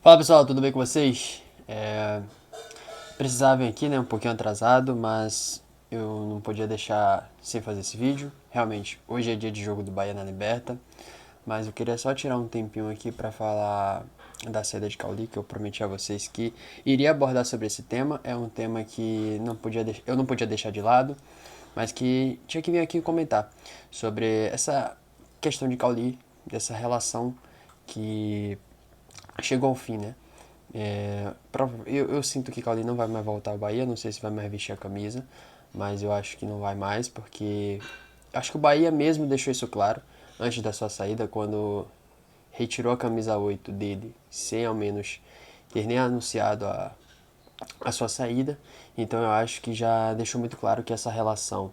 Fala pessoal, tudo bem com vocês? Precisava vir aqui, né, um pouquinho atrasado, mas eu não podia deixar sem fazer esse vídeo. Realmente, hoje é dia de jogo do Bahia na Liberta, mas eu queria só tirar um tempinho aqui para falar da saída de Cauli, que eu prometi a vocês que iria abordar sobre esse tema. É um tema que eu não podia deixar de lado, mas que tinha que vir aqui comentar sobre essa questão de Cauli, dessa relação que chegou ao fim, né? Eu sinto que Cauli não vai mais voltar ao Bahia, não sei se vai mais vestir a camisa, mas eu acho que não vai mais, porque acho que o Bahia mesmo deixou isso claro antes da sua saída, quando retirou a camisa 8 dele, sem ao menos ter nem anunciado a sua saída. Então eu acho que já deixou muito claro que essa relação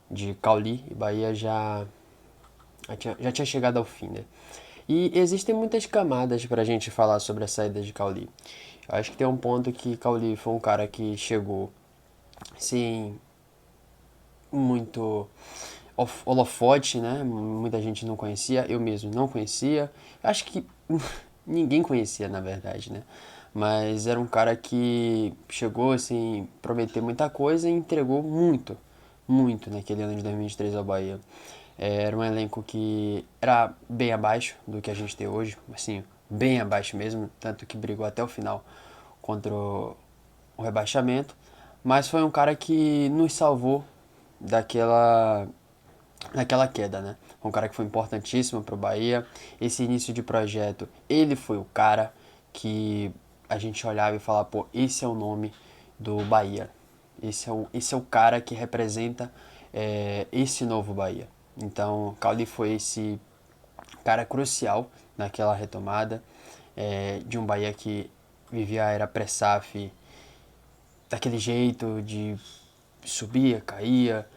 de Cauli e Bahia já tinha chegado ao fim, né? E existem muitas camadas para a gente falar sobre a saída de Cauli. Eu acho que tem um ponto que Cauli foi um cara que chegou sem muito holofote, né? Muita gente não conhecia, eu mesmo não conhecia. Acho que ninguém conhecia, na verdade, né? Mas era um cara que chegou assim, prometer muita coisa e entregou muito, muito naquele ano de 2023 ao Bahia. Era um elenco que era bem abaixo do que a gente tem hoje, assim, bem abaixo mesmo, tanto que brigou até o final contra o rebaixamento, mas foi um cara que nos salvou daquela naquela queda, né? Um cara que foi importantíssimo para o Bahia. Esse início de projeto, ele foi o cara que a gente olhava e falava, pô, esse é o nome do Bahia. Esse é o cara que representa esse novo Bahia. Então, Cauli foi esse cara crucial naquela retomada de um Bahia que vivia a era pré-SAF daquele jeito de subia, caía,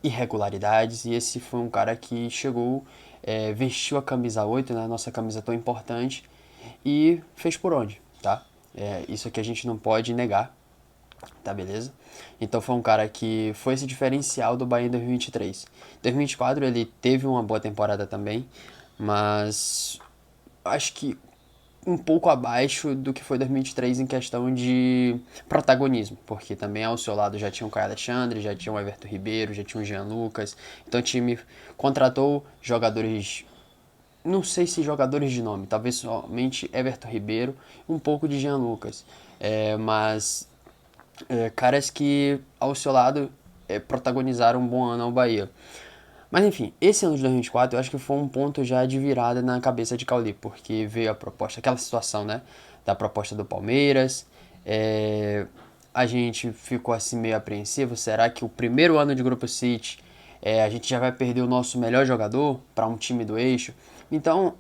irregularidades, e esse foi um cara que chegou, vestiu a camisa 8, né, a nossa camisa tão importante, e fez por onde, tá? Isso aqui a gente não pode negar, tá beleza? Então foi um cara que foi esse diferencial do Bahia em 2023. 2024 ele teve uma boa temporada também, mas acho que um pouco abaixo do que foi 2023 em questão de protagonismo, porque também ao seu lado já tinha o Caio Alexandre, já tinha o Everton Ribeiro, já tinha o Jean Lucas, então o time contratou jogadores, não sei se jogadores de nome, talvez somente Everton Ribeiro, um pouco de Jean Lucas, mas caras que ao seu lado protagonizaram um bom ano ao Bahia. Mas enfim, esse ano de 2024 eu acho que foi um ponto já de virada na cabeça de Cauli, porque veio a proposta, aquela situação, né, da proposta do Palmeiras, a gente ficou assim meio apreensivo, será que o primeiro ano de Grupo City a gente já vai perder o nosso melhor jogador para um time do eixo? Então,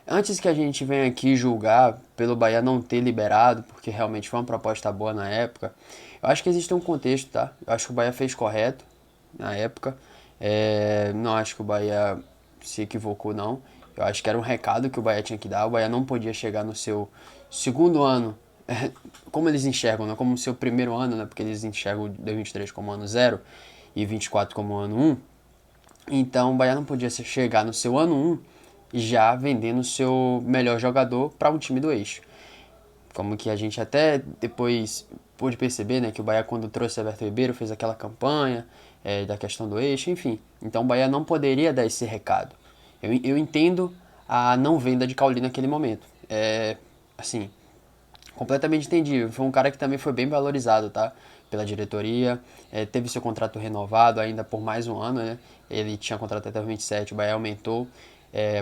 antes que a gente venha aqui julgar pelo Bahia não ter liberado, porque realmente foi uma proposta boa na época, eu acho que existe um contexto, tá? Eu acho que o Bahia fez correto na época. Não acho que o Bahia se equivocou, não. Eu acho que era um recado que o Bahia tinha que dar. O Bahia não podia chegar no seu segundo ano, como eles enxergam, né? Como o seu primeiro ano, né? Porque eles enxergam 2023 como ano zero e 24 como ano um. Então o Bahia não podia chegar no seu ano um já vendendo o seu melhor jogador para um time do eixo. Como que a gente até depois pôde perceber, né, que o Bahia quando trouxe Everton Ribeiro fez aquela campanha da questão do eixo, enfim. Então o Bahia não poderia dar esse recado. Eu entendo a não venda de Cauli naquele momento. Assim, completamente entendível. Foi um cara que também foi bem valorizado, tá? Pela diretoria. Teve seu contrato renovado ainda por mais um ano, né? Ele tinha contrato até 2027, o Bahia aumentou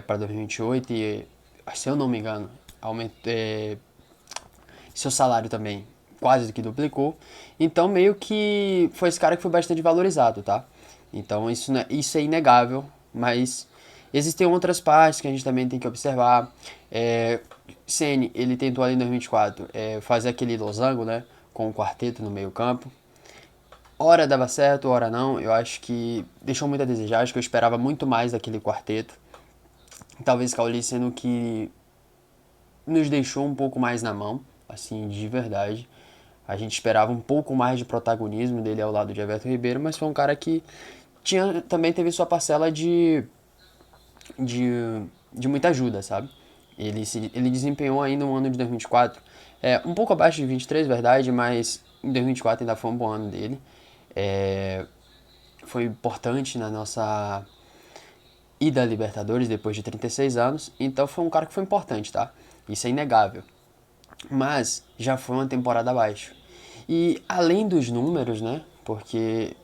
para 2028 e, se eu não me engano, aumentou, seu salário também quase que duplicou. Então meio que foi esse cara que foi bastante valorizado, tá? Então isso é inegável, mas existem outras partes que a gente também tem que observar. Ceni, ele tentou ali em 2024 fazer aquele losango, né? Com o quarteto no meio campo. Hora dava certo, hora não. Eu acho que deixou muito a desejar. Acho que eu esperava muito mais daquele quarteto. Talvez Cauli sendo que nos deixou um pouco mais na mão, assim, de verdade. A gente esperava um pouco mais de protagonismo dele ao lado de Everton Ribeiro, mas foi um cara que também teve sua parcela de, de muita ajuda, sabe? Ele desempenhou ainda um ano de 2024, um pouco abaixo de 23, verdade, mas em 2024 ainda foi um bom ano dele. Foi importante na nossa ida à Libertadores depois de 36 anos, então foi um cara que foi importante, tá? Isso é inegável. Mas já foi uma temporada abaixo. E além dos números, né? Porque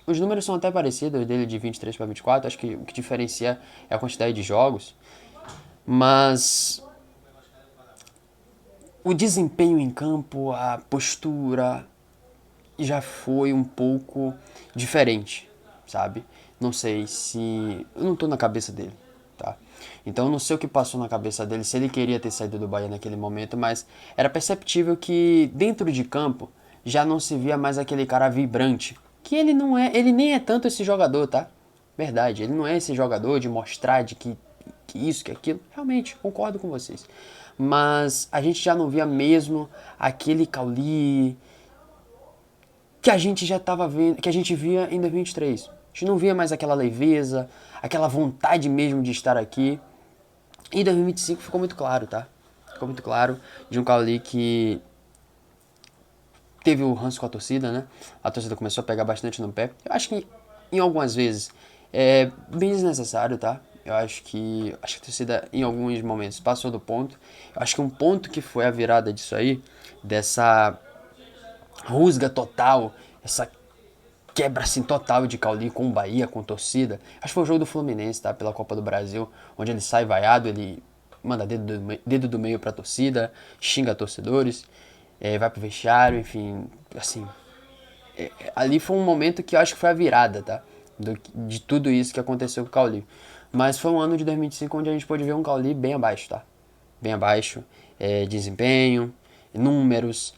os números são até parecidos, dele de 23 para 24, acho que o que diferencia é a quantidade de jogos, mas o desempenho em campo, a postura já foi um pouco diferente, sabe? Não sei se... Eu não tô na cabeça dele, tá? Então eu não sei o que passou na cabeça dele, se ele queria ter saído do Bahia naquele momento, mas era perceptível que dentro de campo já não se via mais aquele cara vibrante. Que ele não é... Ele nem é tanto esse jogador, tá? Verdade, ele não é esse jogador de mostrar de que isso, que aquilo. Realmente, concordo com vocês. Mas a gente já não via mesmo aquele Cauli que a gente já estava vendo, que a gente via em 2023. A gente não via mais aquela leveza, aquela vontade mesmo de estar aqui. E em 2025 ficou muito claro, tá? Ficou muito claro de um Cauli que teve o ranço com a torcida, né? A torcida começou a pegar bastante no pé. Eu acho que em algumas vezes é bem desnecessário, tá? Eu acho que a torcida em alguns momentos passou do ponto. Eu acho que um ponto que foi a virada disso aí, dessa rusga total, essa quebra assim total de Cauli com o Bahia, com torcida. Acho que foi o jogo do Fluminense, tá? Pela Copa do Brasil, onde ele sai vaiado, ele manda dedo do meio pra torcida, xinga torcedores, vai pro vestiário, enfim, assim. Ali foi um momento que eu acho que foi a virada, tá? De tudo isso que aconteceu com o Cauli. Mas foi um ano de 2025 onde a gente pôde ver um Cauli bem abaixo, tá? Bem abaixo, desempenho, números,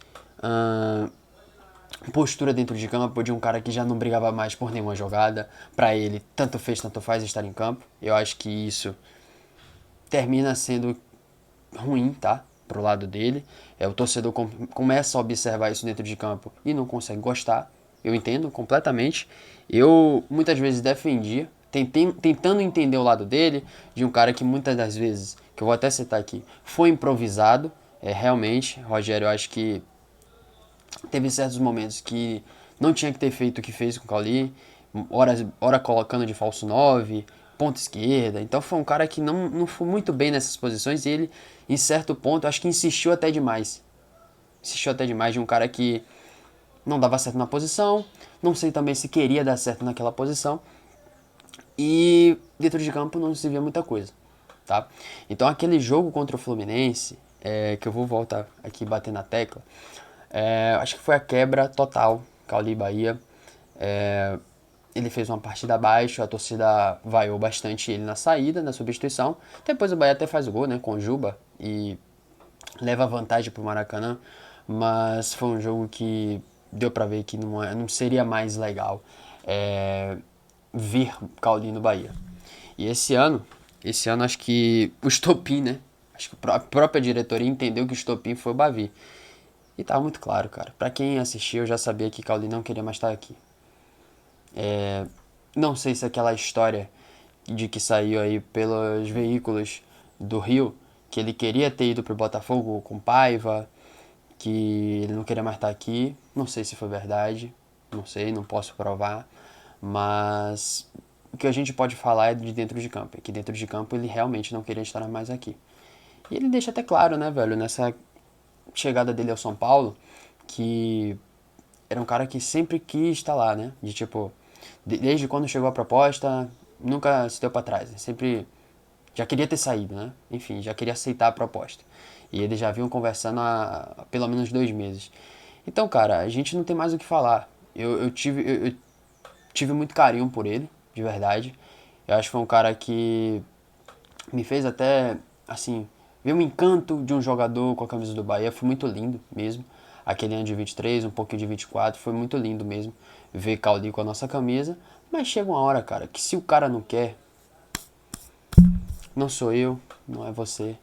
postura dentro de campo de um cara que já não brigava mais por nenhuma jogada. Pra ele, tanto fez, tanto faz estar em campo. Eu acho que isso termina sendo ruim, tá? Pro lado dele. O torcedor começa a observar isso dentro de campo e não consegue gostar. Eu entendo completamente. Eu muitas vezes defendia, tentando entender o lado dele, de um cara que muitas das vezes, que eu vou até citar aqui, foi improvisado. Realmente, Rogério, eu acho que teve certos momentos que não tinha que ter feito o que fez com o Cauli, hora colocando de falso 9, ponta esquerda. Então foi um cara que não foi muito bem nessas posições e ele, em certo ponto, acho que insistiu até demais. Insistiu até demais de um cara que não dava certo na posição, não sei também se queria dar certo naquela posição. E dentro de campo não se via muita coisa, tá? Então aquele jogo contra o Fluminense, que eu vou voltar aqui e bater na tecla, acho que foi a quebra total, Cauli Bahia. Ele fez uma partida abaixo, a torcida vaiou bastante ele na saída, na substituição. Depois o Bahia até faz o gol, né, com o Juba, e leva vantagem pro Maracanã. Mas foi um jogo que deu pra ver que não seria mais legal ver Cauli no Bahia. E esse ano acho que o estopim, né? Acho que a própria diretoria entendeu que o estopim foi o Bavi. E tava muito claro, cara. Pra quem assistiu, eu já sabia que Cauli não queria mais estar aqui. Não sei se aquela história de que saiu aí pelos veículos do Rio, que ele queria ter ido pro Botafogo com Paiva, que ele não queria mais estar aqui. Não sei se foi verdade, não sei, não posso provar. Mas o que a gente pode falar é de dentro de campo. É que dentro de campo ele realmente não queria estar mais aqui. E ele deixa até claro, né, velho, nessa chegada dele ao São Paulo, que era um cara que sempre quis estar lá, né? De tipo, desde quando chegou a proposta, nunca se deu pra trás. Né? Sempre já queria ter saído, né? Enfim, já queria aceitar a proposta. E eles já vinham conversando há pelo menos 2 meses. Então, cara, a gente não tem mais o que falar. Eu tive muito carinho por ele, de verdade. Eu acho que foi um cara que me fez até, assim, ver um encanto de um jogador com a camisa do Bahia. Foi muito lindo mesmo. Aquele ano de 23, um pouquinho de 24, foi muito lindo mesmo ver Cauli com a nossa camisa. Mas chega uma hora, cara, que se o cara não quer, não sou eu, não é você,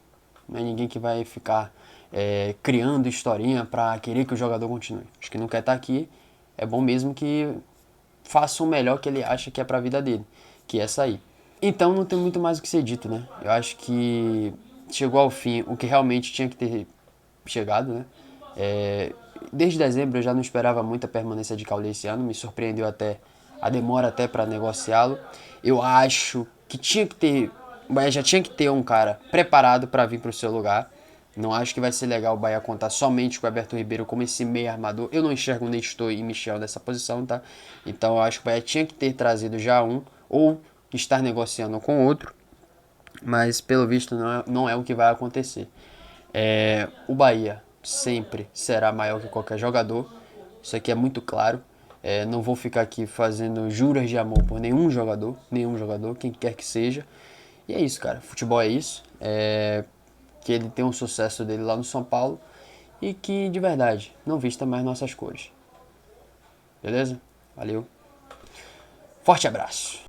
não é ninguém que vai ficar criando historinha pra querer que o jogador continue. Acho que não quer estar aqui, é bom mesmo que faça o melhor que ele acha que é pra vida dele, que é sair. Então não tem muito mais o que ser dito, né? Eu acho que chegou ao fim o que realmente tinha que ter chegado, né? Desde dezembro eu já não esperava muita permanência de Cauli esse ano, me surpreendeu até a demora até para negociá-lo. Eu acho que tinha que ter, o Bahia já tinha que ter um cara preparado para vir para o seu lugar. Não acho que vai ser legal o Bahia contar somente com o Alberto Ribeiro como esse meio armador. Eu não enxergo o Nestor e Michel nessa posição, tá? Então eu acho que o Bahia tinha que ter trazido já um ou estar negociando com outro, mas pelo visto não é o que vai acontecer. O Bahia sempre será maior que qualquer jogador, isso aqui é muito claro. Não vou ficar aqui fazendo juras de amor por nenhum jogador, quem quer que seja. E é isso, cara. Futebol é isso. Que ele tem um sucesso dele lá no São Paulo e que, de verdade, não vista mais nossas cores. Beleza? Valeu. Forte abraço.